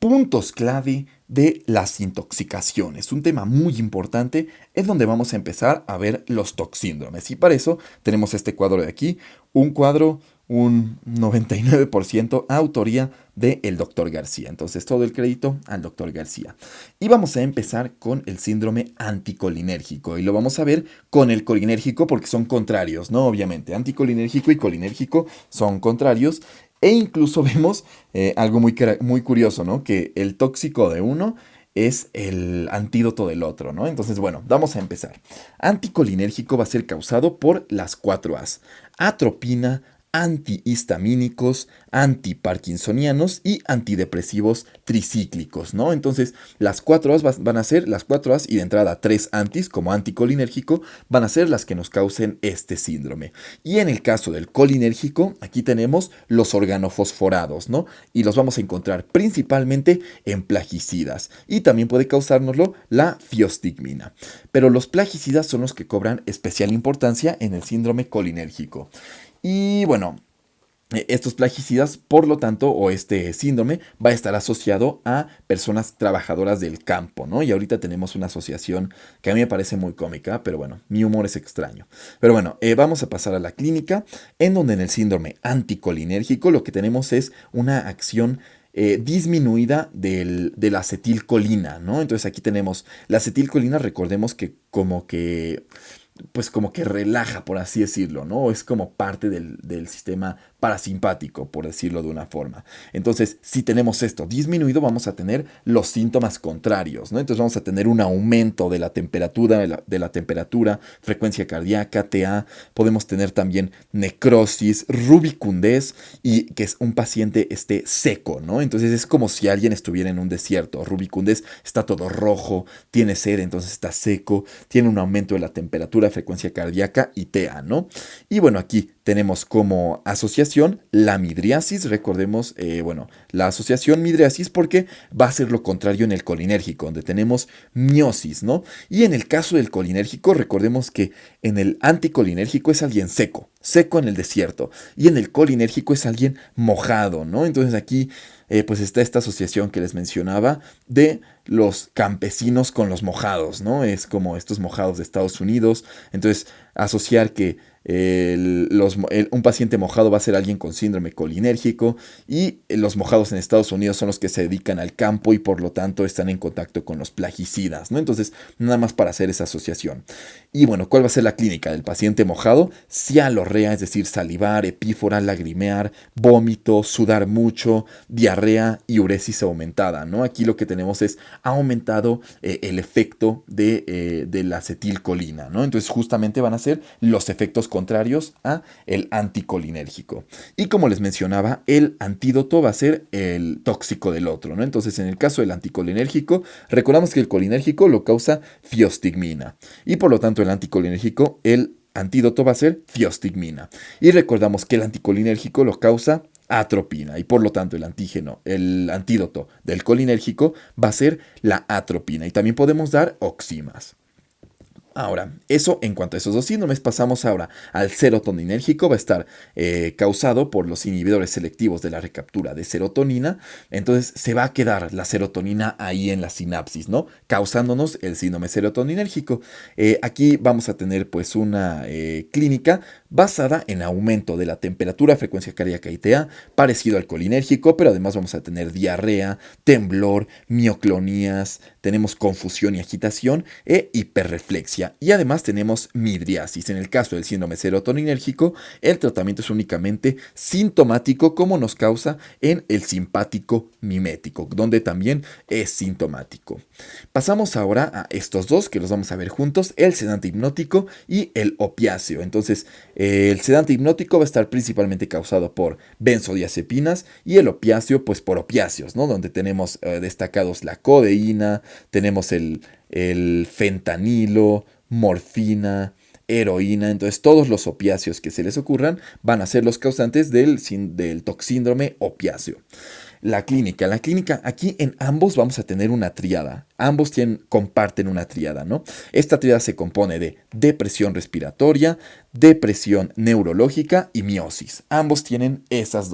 puntos clave de las intoxicaciones. Un tema muy importante es donde vamos a empezar a ver los toxíndromes. Y para eso tenemos este cuadro de aquí, un cuadro, un 99% autoría del doctor García. Entonces todo el crédito al doctor García. Y vamos a empezar con el síndrome anticolinérgico. Y lo vamos a ver con el colinérgico porque son contrarios, ¿no? Obviamente, anticolinérgico y colinérgico son contrarios. E incluso vemos algo muy curioso, ¿no? Que el tóxico de uno es el antídoto del otro, ¿no? Entonces, bueno, vamos a empezar. Anticolinérgico va a ser causado por las 4 As. Atropina, antihistamínicos, antiparkinsonianos y antidepresivos tricíclicos, ¿no? Entonces, las 4 As van a ser las 4 As y de entrada 3 antis como anticolinérgico van a ser las que nos causen este síndrome. Y en el caso del colinérgico, aquí tenemos los organofosforados, ¿no? Y los vamos a encontrar principalmente en plaguicidas. Y también puede causárnoslo la fiostigmina. Pero los plaguicidas son los que cobran especial importancia en el síndrome colinérgico. Y bueno, estos plaguicidas, por lo tanto, o este síndrome, va a estar asociado a personas trabajadoras del campo, ¿no? Y ahorita tenemos una asociación que a mí me parece muy cómica, pero bueno, mi humor es extraño. Pero bueno, vamos a pasar a la clínica, en donde en el síndrome anticolinérgico lo que tenemos es una acción disminuida de la acetilcolina, ¿no? Entonces aquí tenemos la acetilcolina, recordemos que pues como que relaja, por así decirlo, ¿no? Es como parte del sistema parasimpático, por decirlo de una forma. Entonces, si tenemos esto disminuido, vamos a tener los síntomas contrarios, ¿no? Entonces vamos a tener un aumento de la temperatura, frecuencia cardíaca, TA, podemos tener también necrosis, rubicundez y que es un paciente esté seco, ¿no? Entonces es como si alguien estuviera en un desierto. Rubicundez está todo rojo, tiene sed, entonces está seco, tiene un aumento de la temperatura, frecuencia cardíaca y TA, ¿no? Y bueno, aquí tenemos como asociación la midriasis, recordemos, la asociación midriasis porque va a ser lo contrario en el colinérgico, donde tenemos miosis, ¿no? Y en el caso del colinérgico, recordemos que en el anticolinérgico es alguien seco, seco en el desierto, y en el colinérgico es alguien mojado, ¿no? Entonces aquí pues está esta asociación que les mencionaba de los campesinos con los mojados, ¿no? Es como estos mojados de Estados Unidos. Entonces, asociar que un paciente mojado va a ser alguien con síndrome colinérgico y los mojados en Estados Unidos son los que se dedican al campo y por lo tanto están en contacto con los plaguicidas, ¿no? Entonces, nada más para hacer esa asociación. Y bueno, ¿cuál va a ser la clínica del paciente mojado? Cialorrea, es decir, salivar, epífora, lagrimear, vómito, sudar mucho, diarrea y uresis aumentada, ¿no? Aquí lo que tenemos es aumentado el efecto de la acetilcolina, ¿no? Entonces justamente van a ser los efectos contrarios a el anticolinérgico. Y como les mencionaba, el antídoto va a ser el tóxico del otro, ¿no? Entonces en el caso del anticolinérgico, recordamos que el colinérgico lo causa fiostigmina y por lo tanto el anticolinérgico, el antídoto va a ser fiostigmina. Y recordamos que el anticolinérgico lo causa atropina y por lo tanto el antídoto del colinérgico va a ser la atropina y también podemos dar oximas. Ahora, eso en cuanto a esos dos síndromes, pasamos ahora al serotoninérgico, va a estar causado por los inhibidores selectivos de la recaptura de serotonina, entonces se va a quedar la serotonina ahí en la sinapsis, ¿no? Causándonos el síndrome serotoninérgico. Aquí vamos a tener pues una clínica basada en aumento de la temperatura, frecuencia cardíaca y TA, parecido al colinérgico, pero además vamos a tener diarrea, temblor, mioclonías, tenemos confusión y agitación e hiperreflexia. Y además tenemos midriasis. En el caso del síndrome serotoninérgico, el tratamiento es únicamente sintomático como nos causa en el simpático mimético, donde también es sintomático. Pasamos ahora a estos dos que los vamos a ver juntos, el sedante hipnótico y el opiáceo. Entonces, el sedante hipnótico va a estar principalmente causado por benzodiazepinas y el opiáceo pues por opiáceos, ¿no? Donde tenemos destacados la codeína, tenemos el fentanilo, morfina, heroína. Entonces todos los opiáceos que se les ocurran van a ser los causantes del toxíndrome opiáceo. La clínica, aquí en ambos vamos a tener una tríada. ambos comparten una tríada, ¿no? Esta tríada se compone de depresión respiratoria, depresión neurológica y miosis. Ambos tienen esas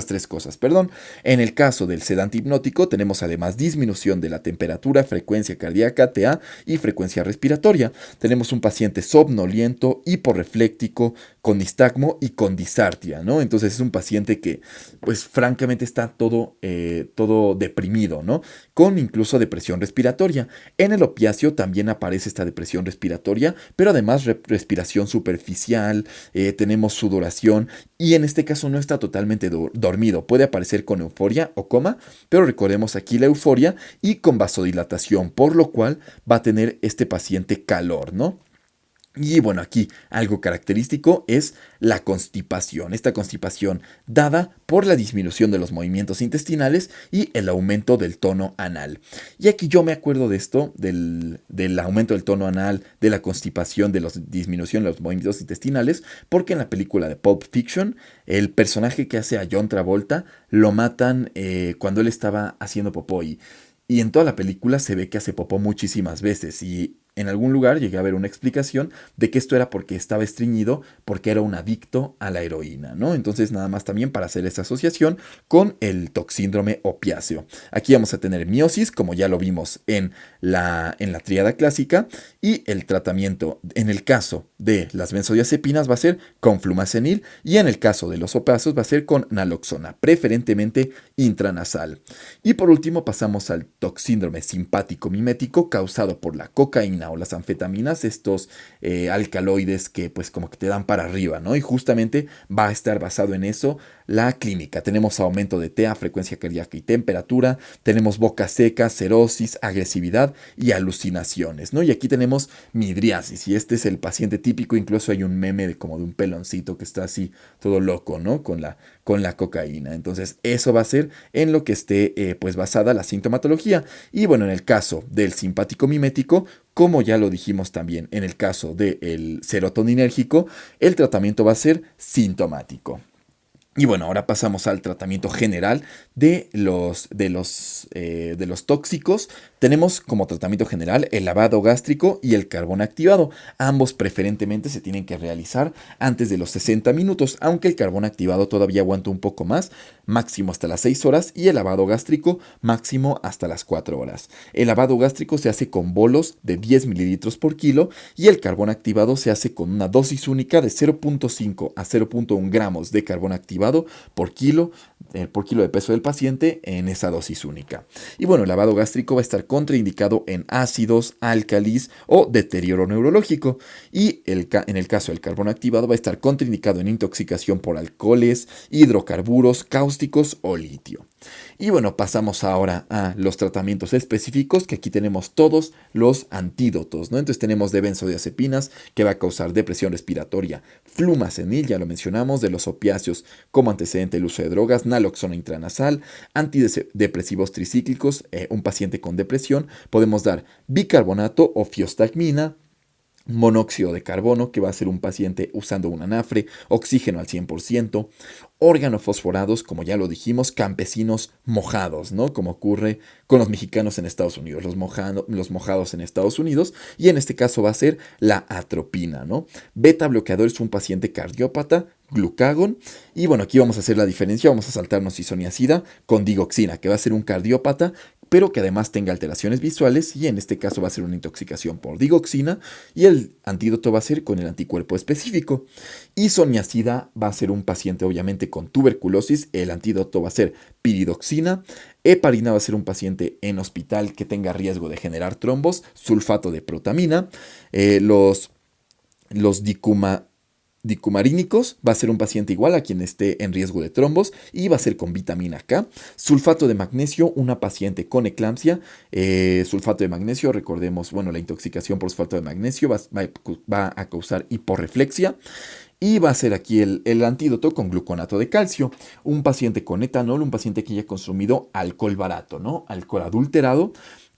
tres cosas, perdón. En el caso del sedante hipnótico tenemos además disminución de la temperatura, frecuencia cardíaca, TA y frecuencia respiratoria. Tenemos un paciente somnoliento, hiporrefléctico, con nistagmo y con disartria, ¿no? Entonces es un paciente que, pues francamente está todo deprimido, ¿no? Con incluso depresión respiratoria. En el opiáceo también aparece esta depresión respiratoria, pero además respiración superficial, tenemos sudoración y en este caso no está totalmente dormido. Puede aparecer con euforia o coma, pero recordemos aquí la euforia y con vasodilatación, por lo cual va a tener este paciente calor, ¿no? Y bueno, aquí algo característico es la constipación. Esta constipación dada por la disminución de los movimientos intestinales y el aumento del tono anal. Y aquí yo me acuerdo de esto, del aumento del tono anal, de la constipación, de la disminución de los movimientos intestinales, porque en la película de Pulp Fiction, el personaje que hace a John Travolta lo matan cuando él estaba haciendo popó y en toda la película se ve que hace popó muchísimas veces y en algún lugar llegué a ver una explicación de que esto era porque estaba estreñido, porque era un adicto a la heroína, ¿no? Entonces nada más también para hacer esa asociación con el toxíndrome opiáceo. Aquí vamos a tener miosis, como ya lo vimos en la tríada clásica, y el tratamiento en el caso de las benzodiazepinas va a ser con flumazenil y en el caso de los opiáceos va a ser con naloxona, preferentemente intranasal. Y por último pasamos al toxíndrome simpático mimético causado por la cocaína o las anfetaminas, estos alcaloides que pues como que te dan para arriba, ¿no? Y justamente va a estar basado en eso la clínica. Tenemos aumento de TA, frecuencia cardíaca y temperatura, tenemos boca seca, cerosis, agresividad y alucinaciones, ¿no? Y aquí tenemos midriasis y este es el paciente típico, incluso hay un meme como de un peloncito que está así todo loco, ¿no? Con la cocaína. Entonces eso va a ser en lo que esté pues basada la sintomatología. Y bueno, en el caso del simpático mimético, como ya lo dijimos también en el caso del serotoninérgico, el tratamiento va a ser sintomático. Y bueno, ahora pasamos al tratamiento general de los tóxicos. Tenemos como tratamiento general el lavado gástrico y el carbón activado. Ambos preferentemente se tienen que realizar antes de los 60 minutos, aunque el carbón activado todavía aguanta un poco más, máximo hasta las 6 horas, y el lavado gástrico máximo hasta las 4 horas. El lavado gástrico se hace con bolos de 10 mililitros por kilo y el carbón activado se hace con una dosis única de 0.5 a 0.1 gramos de carbón activado por kilo de peso del paciente en esa dosis única. Y bueno, el lavado gástrico va a estar contraindicado en ácidos, álcalis o deterioro neurológico. Y en el caso del carbón activado va a estar contraindicado en intoxicación por alcoholes, hidrocarburos, cáusticos o litio. Y bueno, pasamos ahora a los tratamientos específicos, que aquí tenemos todos los antídotos, ¿no? Entonces tenemos de benzodiazepinas, que va a causar depresión respiratoria, flumazenil, ya lo mencionamos, de los opiáceos como antecedente el uso de drogas, naloxona intranasal, antidepresivos tricíclicos, un paciente con depresión, podemos dar bicarbonato o fiostagmina, monóxido de carbono, que va a ser un paciente usando un anafre, oxígeno al 100%, organofosforados, como ya lo dijimos, campesinos mojados, ¿no? Como ocurre con los mexicanos en Estados Unidos, los mojados en Estados Unidos, y en este caso va a ser la atropina, ¿no? Beta bloqueador es un paciente cardiópata, glucagón, y bueno, aquí vamos a hacer la diferencia, vamos a saltarnos isoniazida con digoxina, que va a ser un cardiópata, pero que además tenga alteraciones visuales y en este caso va a ser una intoxicación por digoxina y el antídoto va a ser con el anticuerpo específico. Isoniazida va a ser un paciente obviamente con tuberculosis, el antídoto va a ser piridoxina. Heparina va a ser un paciente en hospital que tenga riesgo de generar trombos, sulfato de protamina. Los dicumarínicos va a ser un paciente igual a quien esté en riesgo de trombos y va a ser con vitamina K. Sulfato de magnesio, una paciente con eclampsia. Sulfato de magnesio, recordemos, bueno, la intoxicación por sulfato de magnesio va a causar hiporreflexia. Y va a ser aquí el antídoto con gluconato de calcio. Un paciente con etanol, un paciente que haya consumido alcohol barato, ¿no? Alcohol adulterado,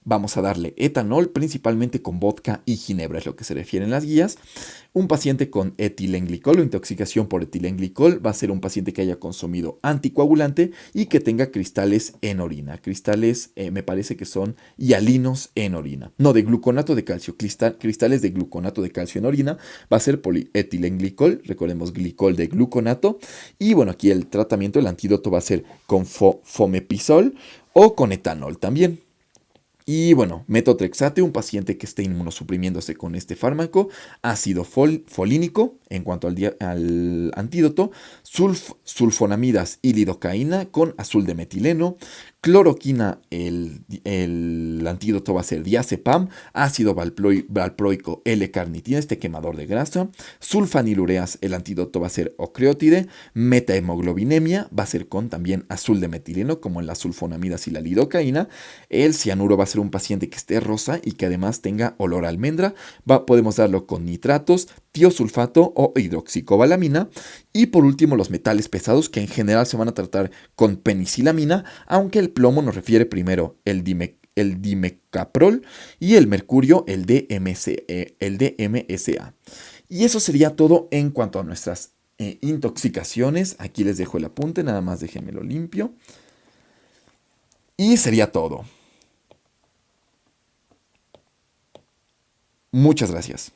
vamos a darle etanol, principalmente con vodka y ginebra, es lo que se refiere en las guías. Un paciente con etilenglicol o intoxicación por etilenglicol va a ser un paciente que haya consumido anticoagulante y que tenga cristales en orina. Cristales, me parece que son hialinos en orina. No, de gluconato de calcio. Cristales de gluconato de calcio en orina va a ser polietilenglicol. Recordemos glicol de gluconato. Y bueno, aquí el tratamiento, el antídoto va a ser con fomepizol o con etanol también. Y bueno, metotrexate, un paciente que esté inmunosuprimiéndose con este fármaco, ácido folínico en cuanto al antídoto, sulfonamidas y lidocaína con azul de metileno, cloroquina, el antídoto va a ser diazepam, ácido valproico L-carnitina, este quemador de grasa, sulfanilureas, el antídoto va a ser ocreotide, metahemoglobinemia, va a ser con también azul de metileno, como en las sulfonamidas y la lidocaína, el cianuro va a ser un paciente que esté rosa y que además tenga olor a almendra, podemos darlo con nitratos, tiosulfato o hidroxicobalamina. Y por último, los metales pesados, que en general se van a tratar con penicilamina, aunque el plomo nos refiere primero el dimecaprol y el mercurio el DMSA. Y eso sería todo en cuanto a nuestras intoxicaciones. Aquí les dejo el apunte, nada más déjenmelo limpio. Y sería todo. Muchas gracias.